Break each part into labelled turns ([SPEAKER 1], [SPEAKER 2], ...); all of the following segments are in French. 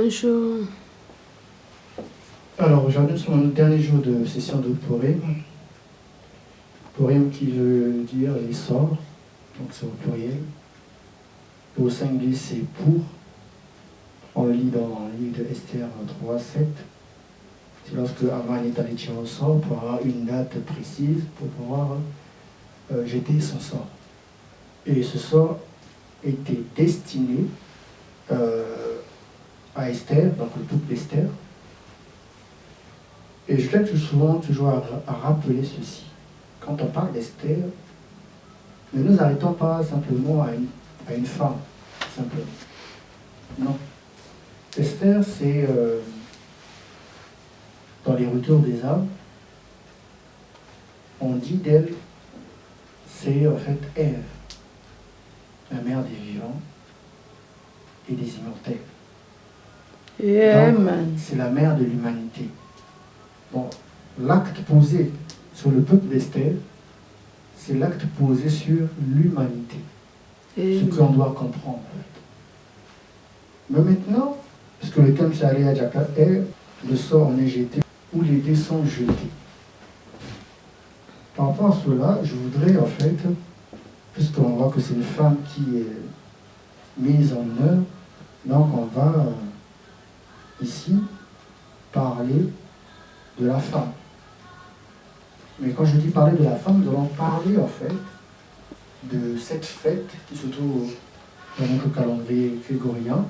[SPEAKER 1] Bonjour.
[SPEAKER 2] Alors aujourd'hui, nous sommes au dernier jour de session de Purim. Purim qui veut dire les sorts, donc c'est au pluriel. Et au singulier, c'est pour. On le lit dans le livre de Esther 3, 7. C'est lorsque Aman est allé tirer au sort pour avoir une date précise pour pouvoir jeter son sort. Et ce sort était destiné à Esther, donc le couple d'Esther. Et je tiens souvent toujours à rappeler ceci. Quand on parle d'Esther, ne nous arrêtons pas simplement à une femme, simplement. Non. Esther, c'est dans les retours des âmes, on dit d'elle, c'est en fait Ève, la mère des vivants et des immortels.
[SPEAKER 1] Amen.
[SPEAKER 2] C'est la mère de l'humanité. Bon, l'acte posé sur le peuple d'Esther, c'est l'acte posé sur l'humanité. Ce que l'on doit comprendre. Mais maintenant, parce que le thème c'est aller à Jaka, est le sort en est jeté ou les dés sont jetés. Par rapport à cela, je voudrais en fait, puisqu'on voit que c'est une femme qui est mise en œuvre, donc on va ici parler de la femme. Mais quand je dis parler de la femme, nous allons parler en fait de cette fête qui se trouve dans notre calendrier grégorien,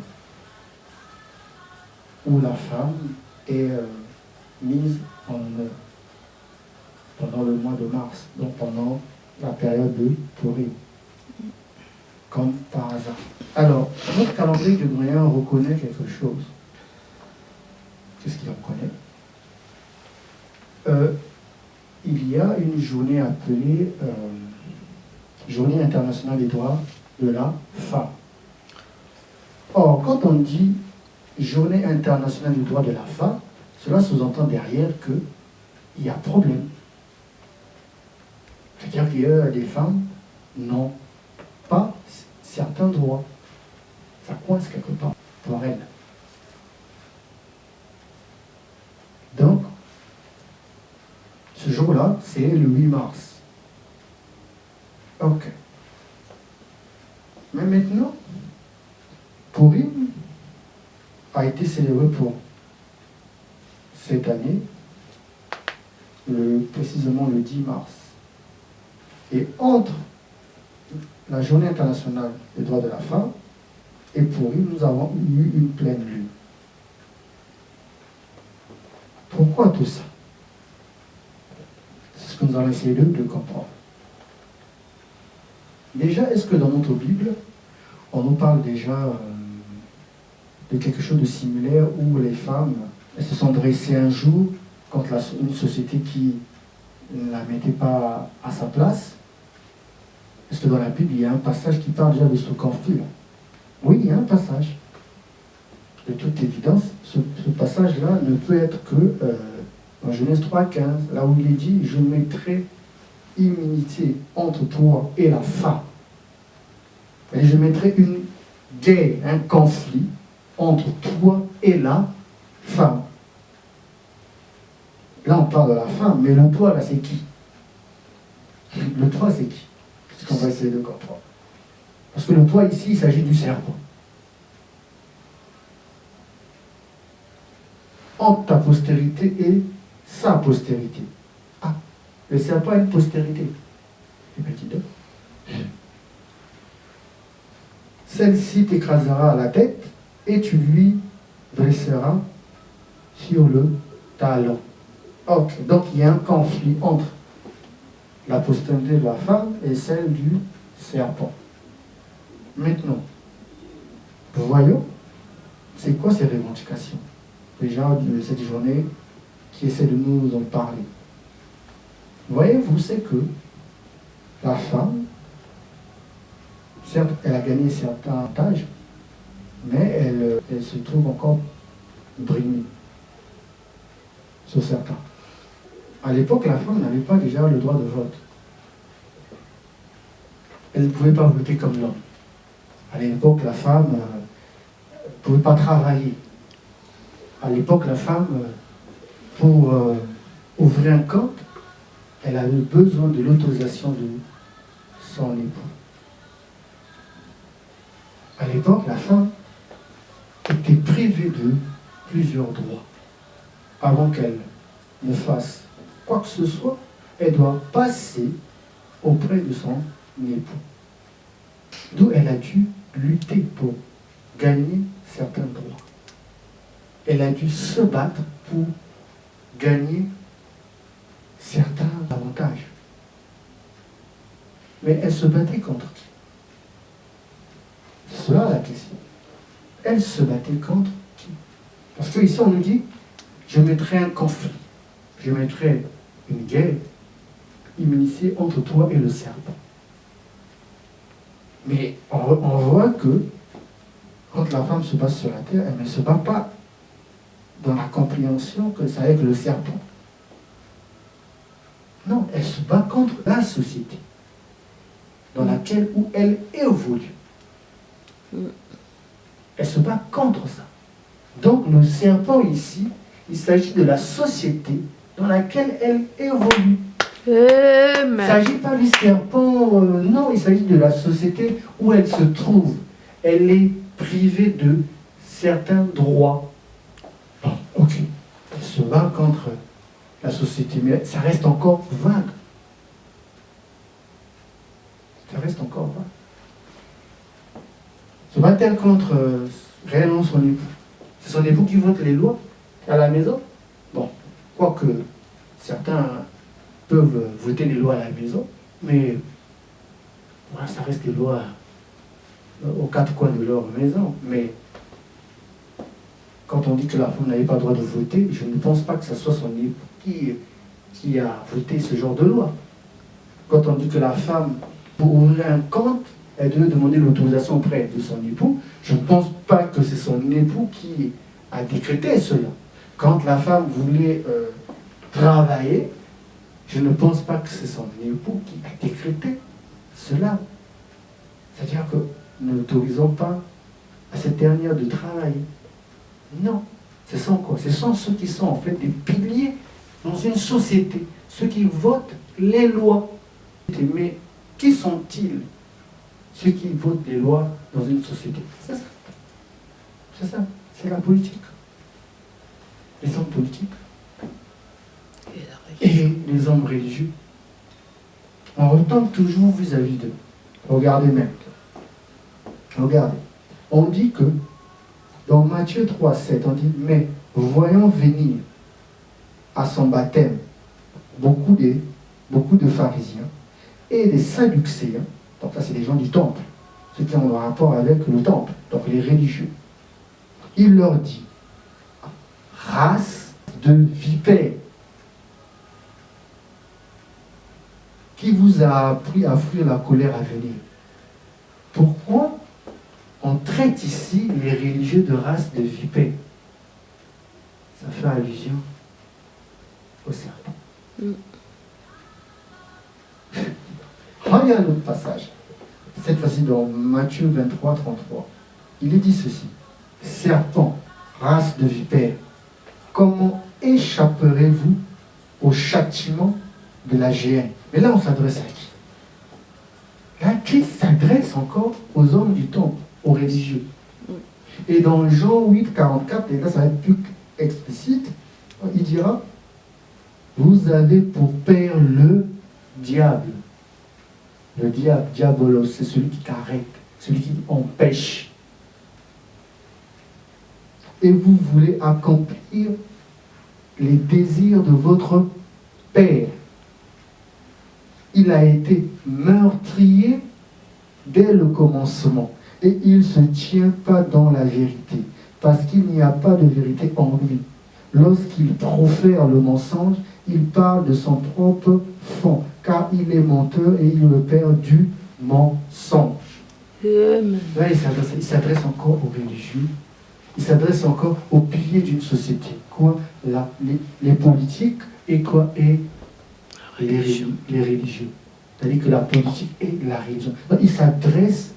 [SPEAKER 2] où la femme est mise en œuvre pendant le mois de mars, donc pendant la période de Purim, comme par hasard. Alors, notre calendrier grégorien reconnaît quelque chose. Qu'est-ce qu'il reconnaît? Il y a une journée appelée Journée internationale des droits de la femme. Or, quand on dit Journée internationale des droits de la femme, cela sous-entend derrière qu'il y a problème. C'est-à-dire qu'il y a des femmes n'ont pas certains droits. Ça coince quelque part pour elles. Donc, ce jour-là, c'est le 8 mars. Ok. Mais maintenant, Purim a été célébré pour cette année, précisément le 10 mars. Et entre la Journée internationale des droits de la femme et Purim, nous avons eu une pleine lune. Pourquoi tout ça? C'est ce que nous allons essayer de comprendre. Déjà, est-ce que dans notre Bible, on nous parle déjà de quelque chose de similaire où les femmes elles se sont dressées un jour contre une société qui ne la mettait pas à sa place? Est-ce que dans la Bible, il y a un passage qui parle déjà de ce conflit-là? Oui, il y a un passage. De toute évidence, ce passage-là ne peut être que dans Genèse 3,15, là où il est dit « Je mettrai inimitié entre toi et la femme. » Et je mettrai une guerre, un conflit entre toi et la femme. Là, on parle de la femme, mais le toi, là, c'est qui? Le toi, c'est qui? C'est ce qu'on va essayer de comprendre. Parce que le toi, ici, il s'agit du serpent. Entre ta postérité et sa postérité. Ah, le serpent a une postérité. Et petit deux. Celle-ci t'écrasera à la tête et tu lui dresseras sur le talon. Ok, donc il y a un conflit entre la postérité de la femme et celle du serpent. Maintenant, voyons, c'est quoi ces revendications? Déjà de cette journée qui essaie de nous en parler. Voyez-vous, c'est que la femme, certes, elle a gagné certains avantages, mais elle se trouve encore brimée sur certains. À l'époque, la femme n'avait pas déjà le droit de vote. Elle ne pouvait pas voter comme l'homme. À l'époque, la femme ne pouvait pas travailler. À l'époque, la femme, pour ouvrir un compte, elle avait besoin de l'autorisation de son époux. À l'époque, la femme était privée de plusieurs droits. Avant qu'elle ne fasse quoi que ce soit, elle doit passer auprès de son époux. D'où elle a dû lutter pour gagner certains droits. Elle a dû se battre pour gagner certains avantages. Mais elle se battait contre qui? C'est là la question. Elle se battait contre qui? Parce qu'ici on nous dit, je mettrai un conflit, je mettrai une guerre immiscée entre toi et le serpent. Mais on voit que quand la femme se bat sur la terre, elle ne se bat pas dans la compréhension que c'est avec le serpent. Non, elle se bat contre la société dans laquelle où elle évolue. Elle se bat contre ça. Donc le serpent ici, il s'agit de la société dans laquelle elle évolue. Il ne s'agit pas du serpent, non, il s'agit de la société où elle se trouve. Elle est privée de certains droits. Bon, ok, elle se bat contre la société, mais ça reste encore vague. Ça reste encore vague. Se bat-elle contre réellement son époux? C'est son époux qui vote les lois à la maison? Bon, quoique certains peuvent voter les lois à la maison, mais voilà, ça reste des lois aux quatre coins de leur maison. Mais quand on dit que la femme n'avait pas le droit de voter, je ne pense pas que ce soit son époux qui a voté ce genre de loi. Quand on dit que la femme, pour ouvrir un compte, elle devait demander l'autorisation auprès de son époux, je ne pense pas que c'est son époux qui a décrété cela. Quand la femme voulait travailler, je ne pense pas que c'est son époux qui a décrété cela. C'est-à-dire que nous n'autorisons pas à cette dernière de travailler. Non. Ce sont quoi? Ce sont ceux qui sont en fait des piliers dans une société, ceux qui votent les lois. Mais qui sont-ils? Ceux qui votent les lois dans une société. C'est ça. C'est ça. C'est la politique. Les hommes politiques. Et les hommes religieux. On retombe toujours vis-à-vis d'eux. Regardez même. Regardez. On dit que dans Matthieu 3, 7, on dit, mais voyons venir à son baptême beaucoup de pharisiens et des sadducéens. Donc ça, c'est des gens du temple, ceux qui ont un rapport avec le temple, donc les religieux. Il leur dit, race de vipères, qui vous a appris à fuir la colère à venir? Pourquoi on traite ici les religieux de race de vipères? Ça fait allusion au serpent. Regarde l'autre passage. Cette fois-ci dans Matthieu 23, 33. Il est dit ceci. Serpent, race de vipères, comment échapperez-vous au châtiment de la géhenne? Mais là, on s'adresse à qui? Là, Christ s'adresse encore aux hommes du temple, aux religieux. Et dans Jean 8, 44, et là, ça va être plus explicite, il dira, vous avez pour père le diable. Le diable, diabolos, c'est celui qui t'arrête, celui qui empêche. Et vous voulez accomplir les désirs de votre père. Il a été meurtrier dès le commencement. Et il ne se tient pas dans la vérité, parce qu'il n'y a pas de vérité en lui. Lorsqu'il profère le mensonge, il parle de son propre fond, car il est menteur et il est le père du mensonge. Là, il s'adresse encore aux religieux, il s'adresse encore aux piliers d'une société. Quoi? Les politiques et quoi? Et les religieux. C'est-à-dire que la politique et la religion. Donc, il s'adresse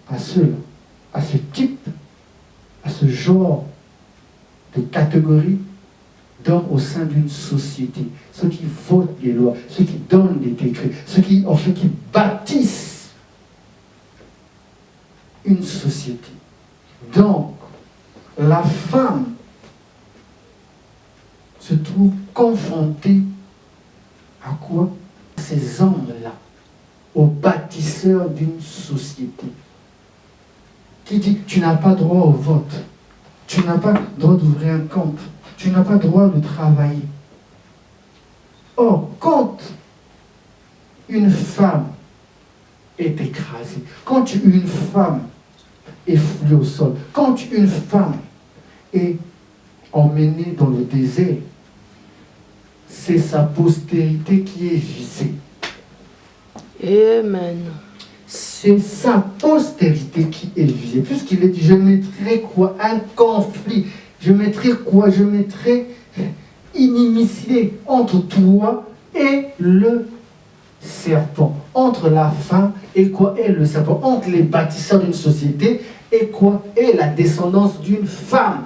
[SPEAKER 2] à ceux-là, à ce type à ce genre de catégorie d'hommes au sein d'une société. Ceux qui votent les lois, ceux qui donnent les décrets, ceux qui bâtissent une société. Donc, la femme se trouve confrontée à quoi? Ces hommes-là, aux bâtisseurs d'une société, qui dit tu n'as pas droit au vote, tu n'as pas droit d'ouvrir un compte, tu n'as pas droit de travailler. Or, quand une femme est écrasée, quand une femme est foulée au sol, quand une femme est emmenée dans le désert, c'est sa postérité qui est visée.
[SPEAKER 1] Amen.
[SPEAKER 2] C'est sa postérité qui est visée. Puisqu'il est dit, je mettrai quoi? Un conflit. Je mettrai quoi? Je mettrai inimitié entre toi et le serpent. Entre la femme et quoi? Et le serpent. Entre les bâtisseurs d'une société et quoi? Et la descendance d'une femme.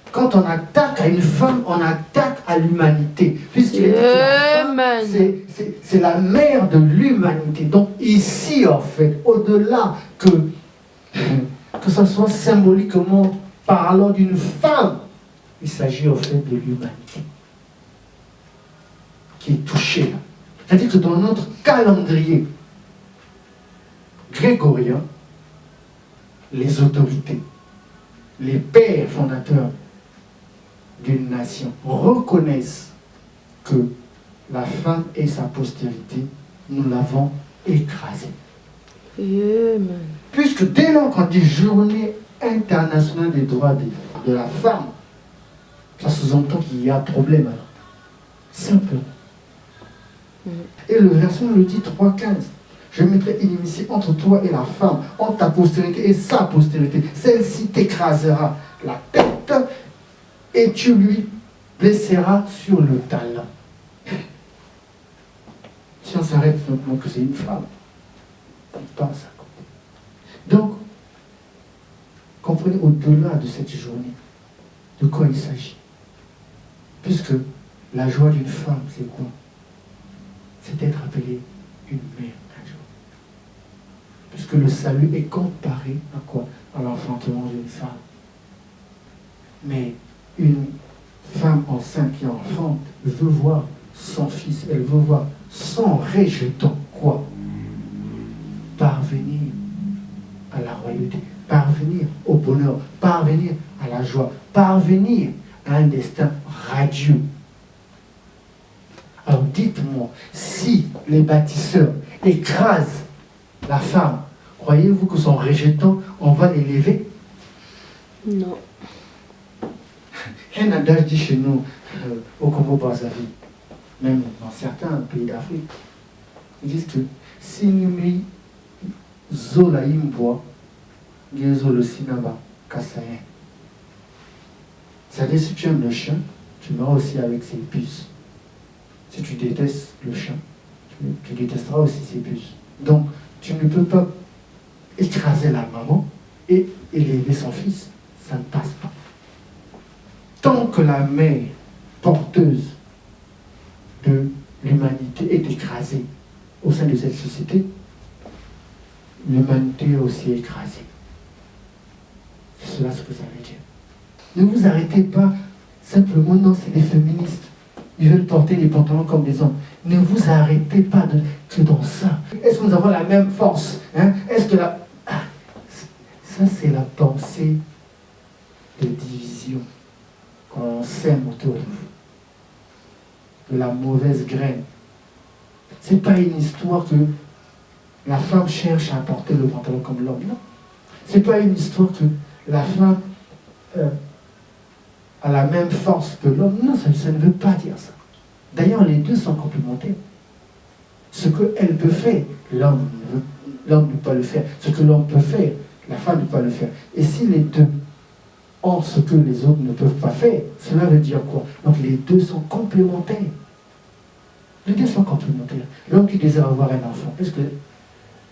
[SPEAKER 2] Quand on attaque à une femme, on attaque à l'humanité. Puisqu'il est dit que la femme, c'est la mère de l'humanité. Donc ici, en fait, au-delà que ce soit symboliquement parlant d'une femme, il s'agit en fait de l'humanité qui est touchée. C'est-à-dire que dans notre calendrier grégorien, les autorités, les pères fondateurs d'une nation reconnaissent que la femme et sa postérité, nous l'avons écrasée.
[SPEAKER 1] Amen.
[SPEAKER 2] Puisque dès lors qu'on dit journée internationale des droits de la femme, ça sous-entend qu'il y a problème alors. Simplement. Et le verset le dit 3,15. Je mettrai inimitié entre toi et la femme, entre ta postérité et sa postérité. Celle-ci t'écrasera la tête et tu lui blesseras sur le talon. Si on s'arrête simplement que c'est une femme, on passe à côté. Donc, comprenez au-delà de cette journée de quoi il s'agit. Puisque la joie d'une femme, c'est quoi? C'est d'être appelée une mère un jour. Puisque le salut est comparé à quoi? À l'enfantement d'une femme. Mais une femme enceinte qui enfante veut voir son fils, elle veut voir son rejeton quoi? Parvenir à la royauté, parvenir au bonheur, parvenir à la joie, parvenir à un destin radieux. Alors dites-moi, si les bâtisseurs écrasent la femme, croyez-vous que son rejeton, on va l'élever?
[SPEAKER 1] Non.
[SPEAKER 2] Un adage dit chez nous, au Congo-Brazzaville, même dans certains pays d'Afrique, ils disent que si nous mettons zola imboa, le sinaba kasayen. C'est-à-dire, si tu aimes le chien, tu meurs aussi avec ses puces. Si tu détestes le chien, tu détesteras aussi ses puces. Donc, tu ne peux pas écraser la maman et élever son fils. Ça ne passe pas. Tant que la mère porteuse de l'humanité est écrasée au sein de cette société, l'humanité est aussi écrasée. C'est cela ce que ça veut dire. Ne vous arrêtez pas simplement, non, c'est des féministes. Ils veulent porter les pantalons comme des hommes. Ne vous arrêtez pas que dans ça. Est-ce que nous avons la même force, hein? Est-ce que la... Ah, ça, c'est la pensée de division qu'on sème autour de vous. De la mauvaise graine. Ce n'est pas une histoire que la femme cherche à porter le pantalon comme l'homme, non. Ce n'est pas une histoire que la femme a la même force que l'homme. Non, ça ne veut pas dire ça. D'ailleurs, les deux sont complémentaires. Ce qu'elle peut faire, l'homme ne peut pas le faire. Ce que l'homme peut faire, la femme ne peut pas le faire. Et si les deux ont ce que les autres ne peuvent pas faire, cela veut dire quoi? Donc les deux sont complémentaires. Les deux sont complémentaires. L'homme qui désire avoir un enfant, est-ce que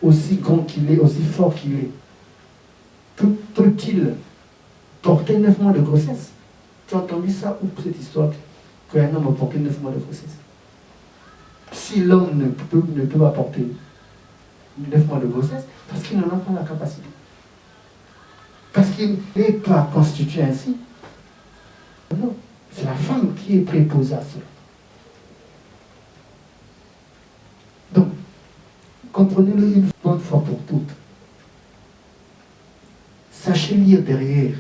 [SPEAKER 2] aussi grand qu'il est, aussi fort qu'il est, peut-il porter 9 mois de grossesse. Tu as entendu ça ou cette histoire qu'un homme a porté 9 mois de grossesse? Si l'homme ne peut pas porter 9 mois de grossesse, parce qu'il n'en a pas la capacité. Parce qu'il n'est pas constitué ainsi. Non, c'est la femme qui est préposée à cela. Donc, comprenez-le une bonne fois pour toutes. Sachez lire derrière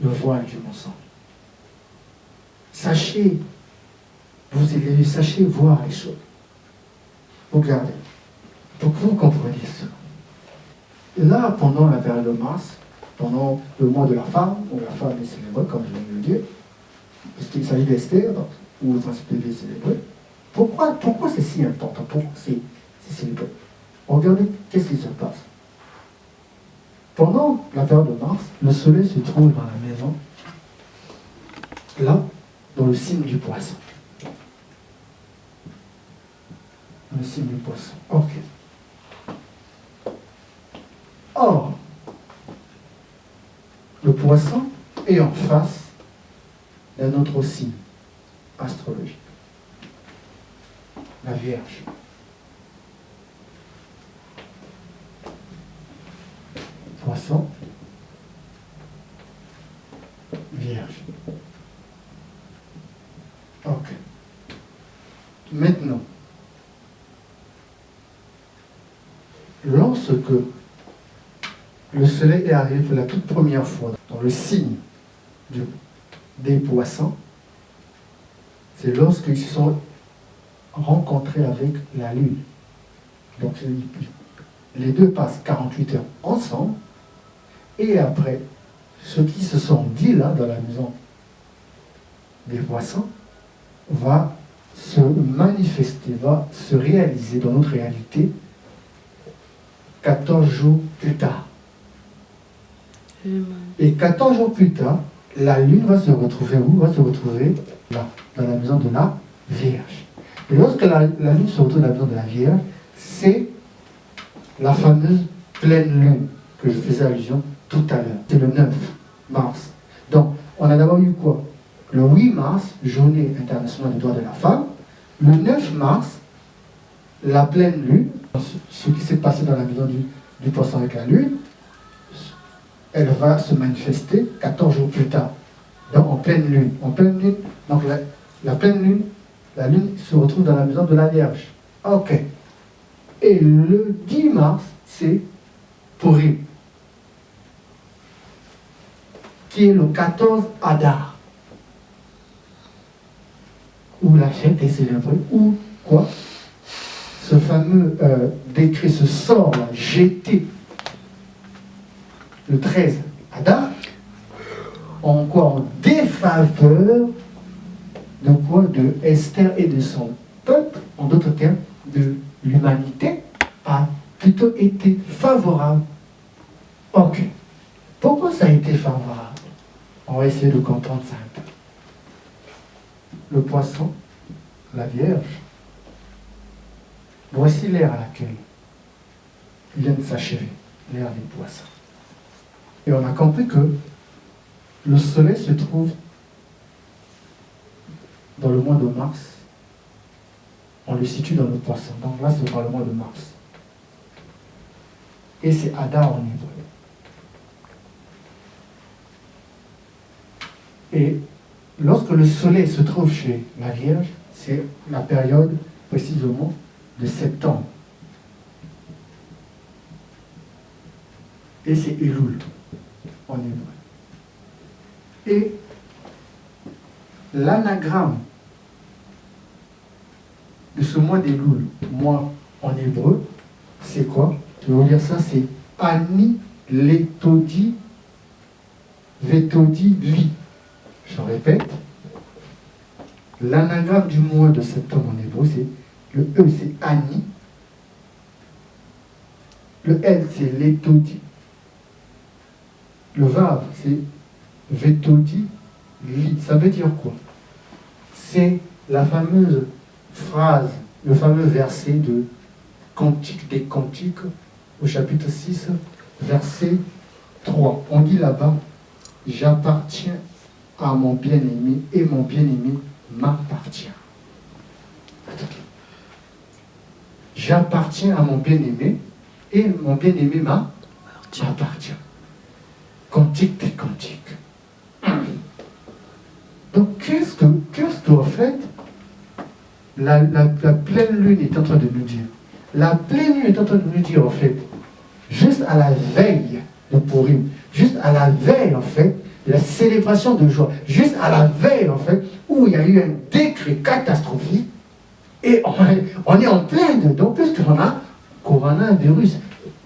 [SPEAKER 2] le voile du mensonge. Sachez vous élever, sachez voir les choses. Regardez, pour que vous compreniez cela. Et là, pendant la période de mars, pendant le mois de la femme, où la femme est célébrée, comme je viens de le dire, parce qu'il s'agit d'Esther, où le principe est célébré. Pourquoi c'est si important? Pourquoi c'est célébré? Regardez, qu'est-ce qui se passe? Pendant la période de mars, le soleil se trouve dans la maison, là, dans le signe du poisson. Le signe du poisson. Ok. Or, le poisson est en face d'un autre signe astrologique. La Vierge. Poisson, Vierge. Ok. Maintenant, lorsque le soleil est arrivé pour la toute première fois dans le signe des poissons, c'est lorsqu'ils se sont rencontrés avec la lune. Donc les deux passent 48 heures ensemble, et après, ce qui se sont dit là dans la maison des poissons va se manifester, va se réaliser dans notre réalité 14 jours plus tard. Et 14 jours plus tard, la lune va se retrouver où? Va se retrouver là, dans la maison de la Vierge. Et lorsque la lune se retrouve dans la maison de la Vierge, c'est la fameuse pleine lune que je faisais allusion tout à l'heure. C'est le 9 mars. Donc, on a d'abord eu quoi? Le 8 mars, journée internationale des droits de la femme. Le 9 mars, la pleine lune, ce qui s'est passé dans la maison du poisson avec la lune, elle va se manifester 14 jours plus tard. Donc en pleine lune. En pleine lune, donc la pleine lune, la lune se retrouve dans la maison de la Vierge. Ok. Et le 10 mars, c'est Purim, qui est le 14 Adar, où la fête est célébrée, où quoi? Ce fameux décret, ce sort là, jeté le 13 Adar, en quoi? En défaveur de quoi? De Esther et de son peuple, en d'autres termes, de l'humanité, a plutôt été favorable. Ok. Pourquoi ça a été favorable? On va essayer de comprendre ça un peu. Le poisson, la Vierge, voici l'ère à laquelle il vient de s'achever, l'ère des poissons. Et on a compris que le soleil se trouve dans le mois de mars. On le situe dans le poisson. Donc là, c'est dans le mois de mars. Et c'est Adar en hébreu. Et lorsque le soleil se trouve chez la Vierge, c'est la période précisément de septembre. Et c'est Elul en hébreu. Et l'anagramme de ce mois d'Elul, mois en hébreu, c'est quoi? Je vais vous dire ça, c'est Ani Letodi Vetodi Li. Je répète, l'anagramme du mois de septembre en hébreu, c'est le E, c'est Ani. Le L, c'est Letodi. Le Vav, c'est Vetodi Li. Ça veut dire quoi? C'est la fameuse phrase, le fameux verset de Cantique des Cantiques, au chapitre 6, verset 3. On dit là-bas, j'appartiens à mon bien-aimé et mon bien-aimé m'appartient. J'appartiens à mon bien-aimé et mon bien-aimé m'appartient. Cantique des cantiques. Donc, qu'est-ce qu'en fait, la pleine lune est en train de nous dire? La pleine lune est en train de nous dire, en fait, juste à la veille de Purim, juste à la veille, en fait, de la célébration de joie, juste à la veille, en fait, où il y a eu un décret catastrophique, et on est en plein dedans, puisqu'on a coronavirus.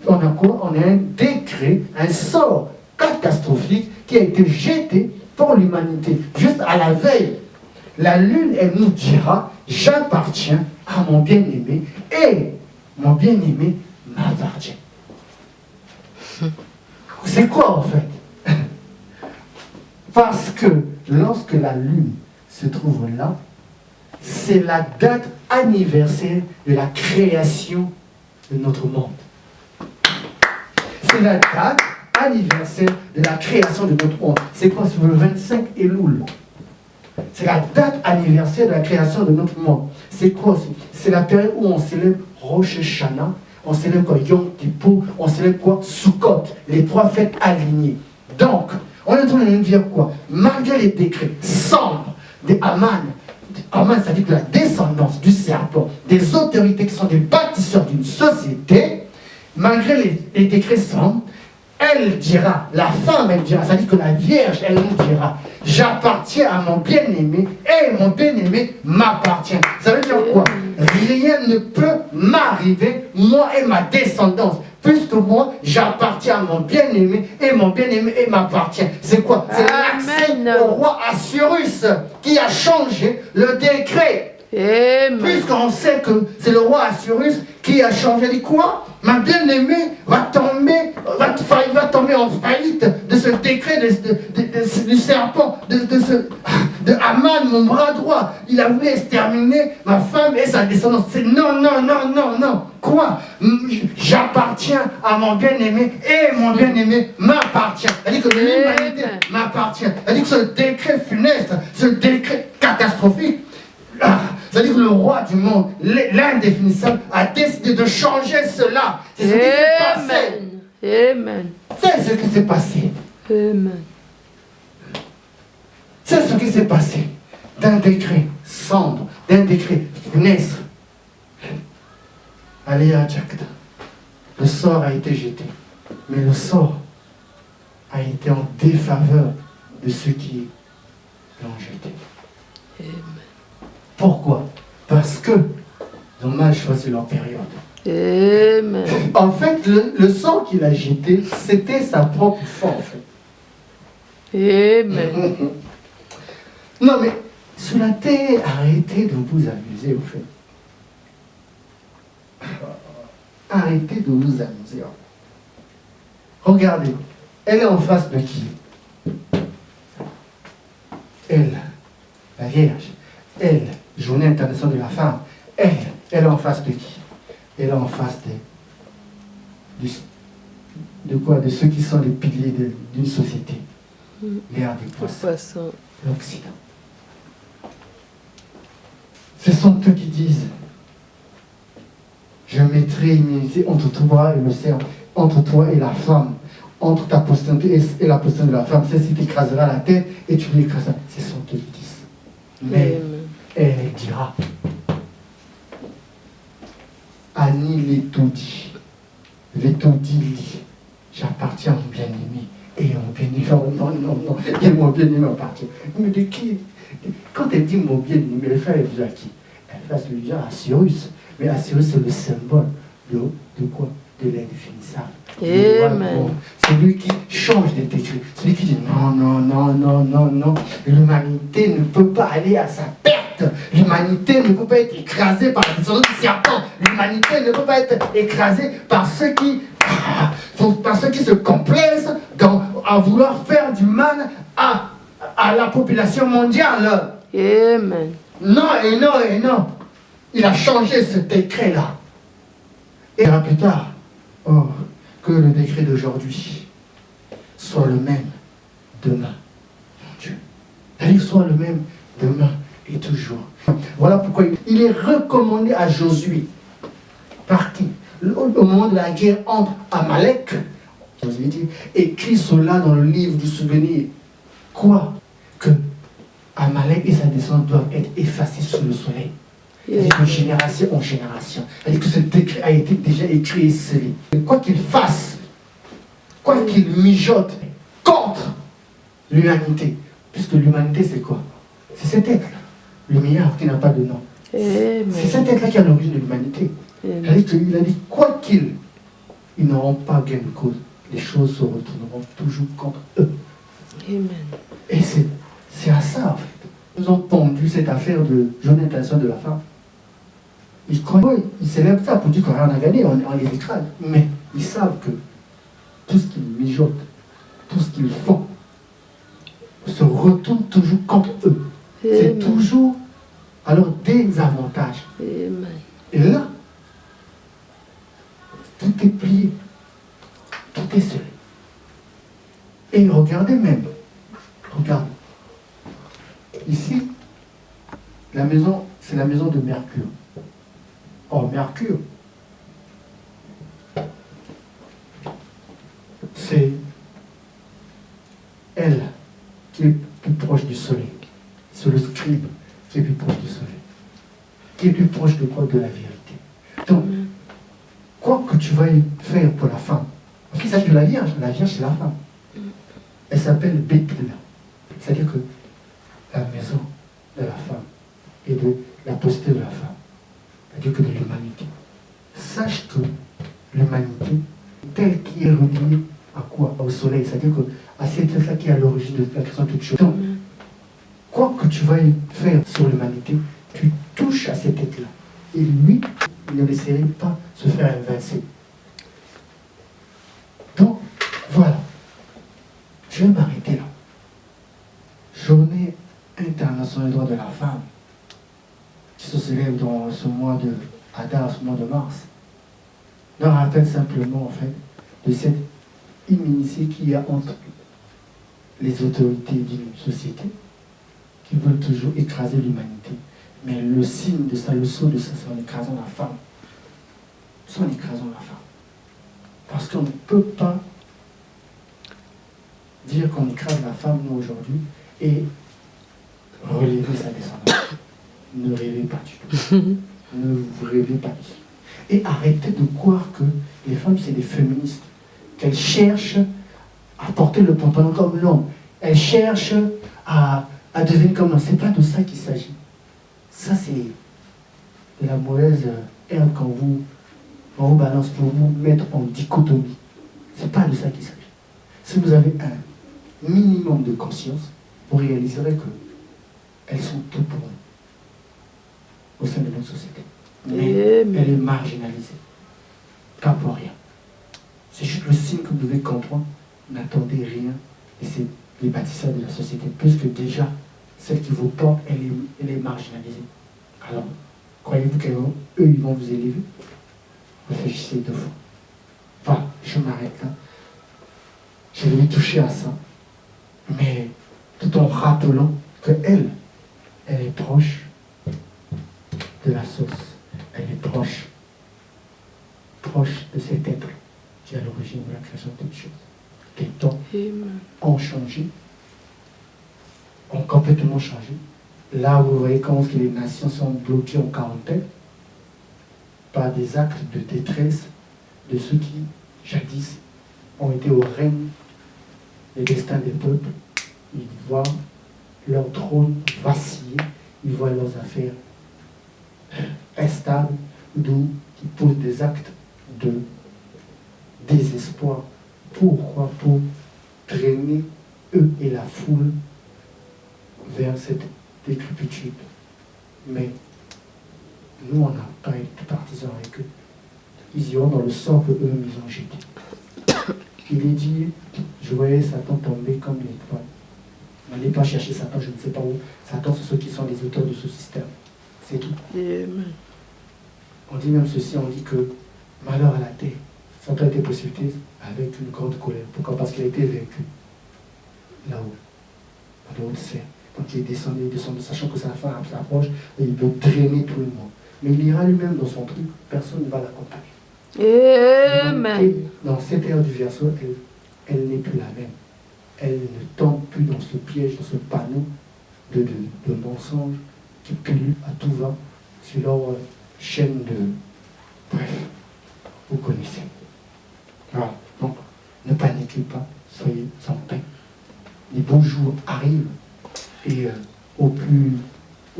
[SPEAKER 2] On a quoi? On a un décret, un sort catastrophique qui a été jeté pour l'humanité, juste à la veille. La lune, elle nous dira, j'appartiens à mon bien-aimé et mon bien-aimé m'appartient. C'est quoi en fait? Parce que lorsque la lune se trouve là, c'est la date anniversaire de la création de notre monde. C'est la date anniversaire de la création de notre monde. C'est quoi? C'est le 25 Elul. C'est la date anniversaire de la création de notre monde. C'est quoi? C'est la période où on célèbre Rosh Hashanah, on célèbre quoi? Yom Kippur, on célèbre quoi? Sukkot, les trois fêtes alignées. Donc, on est en train de nous dire quoi? Malgré les décrets sombres des Haman, ça dit que la descendance du serpent, des autorités qui sont des bâtisseurs d'une société, malgré les décrets sombres, elle dira, la femme, elle dira, ça dit que la Vierge, elle nous dira, j'appartiens à mon bien-aimé et mon bien-aimé m'appartient. Ça veut dire quoi? Rien ne peut m'arriver, moi et ma descendance, puisque moi, j'appartiens à mon bien-aimé et mon bien-aimé m'appartient. C'est quoi? C'est l'accès au roi Assuérus qui a changé le décret.
[SPEAKER 1] Amen.
[SPEAKER 2] Puisqu'on sait que c'est le roi Assuérus qui a changé, dit quoi? Ma bien-aimée va tomber en faillite de ce décret du serpent, de Haman, mon bras droit. Il a voulu exterminer ma femme et sa descendance. C'est non. Quoi? J'appartiens à mon bien-aimé et mon bien-aimé m'appartient. C'est-à-dire que l'humanité m'appartient. C'est-à-dire que ce décret funeste, ce décret catastrophique, c'est-à-dire que le roi du monde, l'indéfinissable, a décidé de changer cela. C'est ce qui s'est passé.
[SPEAKER 1] Amen.
[SPEAKER 2] C'est ce qui s'est passé.
[SPEAKER 1] Amen.
[SPEAKER 2] C'est ce qui s'est passé. D'un décret sombre, d'un décret funeste. Allez à Jakda. Le sort a été jeté. Mais le sort a été en défaveur de ceux qui l'ont jeté.
[SPEAKER 1] Amen.
[SPEAKER 2] Pourquoi? Parce que ils ont mal choisi leur période.
[SPEAKER 1] Amen.
[SPEAKER 2] En fait, le sang qu'il a jeté, c'était sa propre force.
[SPEAKER 1] Amen.
[SPEAKER 2] Non, mais sur la terre, arrêtez de vous amuser, au fait. Arrêtez de vous amuser. Regardez, elle est en face de qui? Elle, la Vierge. Elle, Journée internationale de la femme. Elle est en face de qui? Elle est en face de quoi? De ceux qui sont les piliers d'une société. L'ère des poissons. L'Occident. Ce sont eux qui disent, je mettrai une unité entre toi et le serpent, entre toi et la femme, entre ta postérité et la postérité de la femme. Celle-ci t'écrasera la tête et tu l'écraseras. Ce sont eux qui disent. Mais elle dira, Annie l'étoudie, j'appartiens à mon bien-aimé et mon bien-aimé, non, et mon bien-aimé appartient. Mais de qui? Quand elle dit mon bien-aimé, elle fait dire à qui? Elle fait lui dire à Assuérus. Mais Assuérus, c'est le symbole de quoi? De l'indéfinissable.
[SPEAKER 1] Amen.
[SPEAKER 2] C'est lui qui change des décrets. C'est lui qui dit non. L'humanité ne peut pas aller à sa perte. L'humanité ne peut pas être écrasée par la descendance du serpent. L'humanité ne peut pas être écrasée par ceux qui se complaisent à vouloir faire du mal à la population mondiale.
[SPEAKER 1] Amen.
[SPEAKER 2] Non. Il a changé ce décret-là. Et plus tard, que le décret d'aujourd'hui soit le même demain. Mon Dieu. Il soit le même demain et toujours. Voilà pourquoi il est recommandé à Josué. Par qui? Au moment de la guerre entre Amalek, Josué dit, écrit cela dans le livre du souvenir. Quoi? Que Amalek et sa descendance doivent être effacés sur le soleil. C'est-à-dire de génération en génération. C'est-à-dire que ce décret a été déjà écrit et scellé. Quoi qu'il fasse, quoi qu'il mijote contre l'humanité, puisque l'humanité c'est quoi? C'est cet être-là, le milliard qui n'a pas de nom. C'est cet être-là qui est à l'origine de l'humanité. Il a dit, quoi qu'ils, ils n'auront pas gain de cause. Les choses se retourneront toujours contre eux.
[SPEAKER 1] Amen.
[SPEAKER 2] Et c'est à ça, en fait. Nous ont pondu cette affaire de journée internationale de la femme. Ils célèbrent ça pour dire qu'on n'a rien à gagner, on les écrase. Mais ils savent que tout ce qu'ils mijotent, tout ce qu'ils font, se retourne toujours contre eux. C'est toujours à leur désavantage.
[SPEAKER 1] Amen.
[SPEAKER 2] Et là, tout est plié, tout est scellé. Et regardez même, regardez. Ici, la maison, c'est la maison de Mercure. Or, Mercure, c'est elle qui est plus proche du soleil. C'est le scribe qui est plus proche du soleil. Qui est plus proche de quoi? De la vérité. Donc, quoi que tu vas faire pour la femme, parce qu'il s'agit de la Vierge c'est la femme. Elle s'appelle Bethléem. C'est-à-dire que la maison de la femme et de la postérité de la femme, c'est-à-dire que de l'humanité. Sache que l'humanité, telle qui est reliée à quoi? Au soleil, c'est-à-dire à cette là qui est à l'origine de la création de toutes choses. Donc, quoi que tu vas faire sur l'humanité, tu touches à cet être-là. Et lui, il ne laisserait pas se faire invincer. Donc, voilà. Je vais m'arrêter là. Journée internationale des droits de la femme, qui se célèbre dans ce mois de Hadar, ce mois de mars, leur rappelle simplement, en fait, de cette inimitié qu'il y a entre les autorités d'une société qui veulent toujours écraser l'humanité. Mais le signe de ça, le sceau de ça, c'est en écrasant la femme. C'est en écrasant la femme. Parce qu'on ne peut pas dire qu'on écrase la femme, nous, aujourd'hui, et relever sa descendance. Ne rêvez pas du tout. Ne vous rêvez pas du tout. Et arrêtez de croire que les femmes, c'est des féministes. Qu'elles cherchent à porter le pantalon comme l'homme. Elles cherchent à devenir comme l'homme. Ce n'est pas de ça qu'il s'agit. Ça, c'est de la mauvaise herbe qu'on vous balance pour vous mettre en dichotomie. Ce n'est pas de ça qu'il s'agit. Si vous avez un minimum de conscience, vous réaliserez qu'elles sont tout pour nous au sein de notre société. Mais elle est marginalisée. Pas pour rien. C'est juste le signe que vous devez comprendre. N'attendez rien. Et c'est les bâtisseurs de la société. Puisque déjà, celle qui vous porte, elle est marginalisée. Alors, croyez-vous qu'eux, ils vont vous élever? Réfléchissez deux fois. Voilà, je m'arrête là. Je vais lui toucher à ça. Mais tout en rappelant qu'elle est proche de la source. Elle est proche de cet être qui est à l'origine de la création de toutes choses. Les temps ont changé, ont complètement changé. Là où vous voyez comment les nations sont bloquées en quarantaine par des actes de détresse de ceux qui, jadis, ont été au règne des destins des peuples. Ils voient leur trône vaciller, ils voient leurs affaires instables, d'où ils posent des actes de désespoir. Pourquoi? Pour traîner eux et la foule vers cette décrépitude. Mais nous, on n'a pas été partisans avec eux. Ils iront dans le sort que eux-mêmes ils ont jeté. Il est dit, je voyais Satan tomber comme une étoile. N'allez pas chercher Satan, je ne sais pas où. Satan, c'est ceux qui sont les auteurs de ce système. C'est tout. On dit même ceci, on dit que malheur à la terre. Satan a été précipité avec une grande colère. Pourquoi? Parce qu'il a été vaincu. là-haut, dans le haut ciel. Quand il descend, sachant que sa fin s'approche, et il veut drainer tout le monde. Mais il ira lui-même dans son truc, personne ne va l'accompagner.
[SPEAKER 1] Amen.
[SPEAKER 2] Dans cette ère du verso, elle n'est plus la même. Elle ne tombe plus dans ce piège, dans ce panneau de mensonges qui pullulent à tout va sur leur chaîne de... Bref, vous connaissez. Voilà. Donc, ne paniquez pas, soyez en paix. Les beaux jours arrivent et au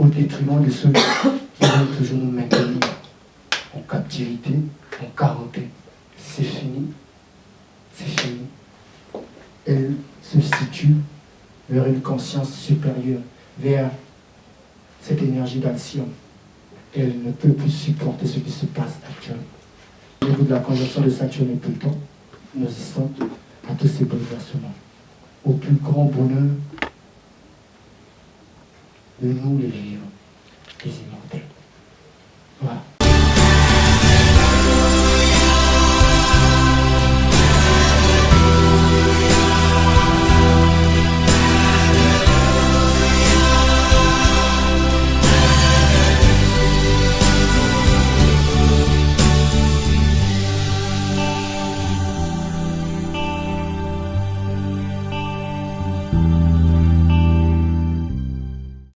[SPEAKER 2] détriment de ceux qui vont toujours nous maintenir en captivité, en quarantaine. C'est fini. C'est fini. Elle se situe vers une conscience supérieure, vers cette énergie d'action. Elle ne peut plus supporter ce qui se passe actuellement. Au niveau de la conjonction de Saturne et Pluton, nous y sommes à tous ces bouleversements. Au plus grand bonheur de nous les vivants, les images.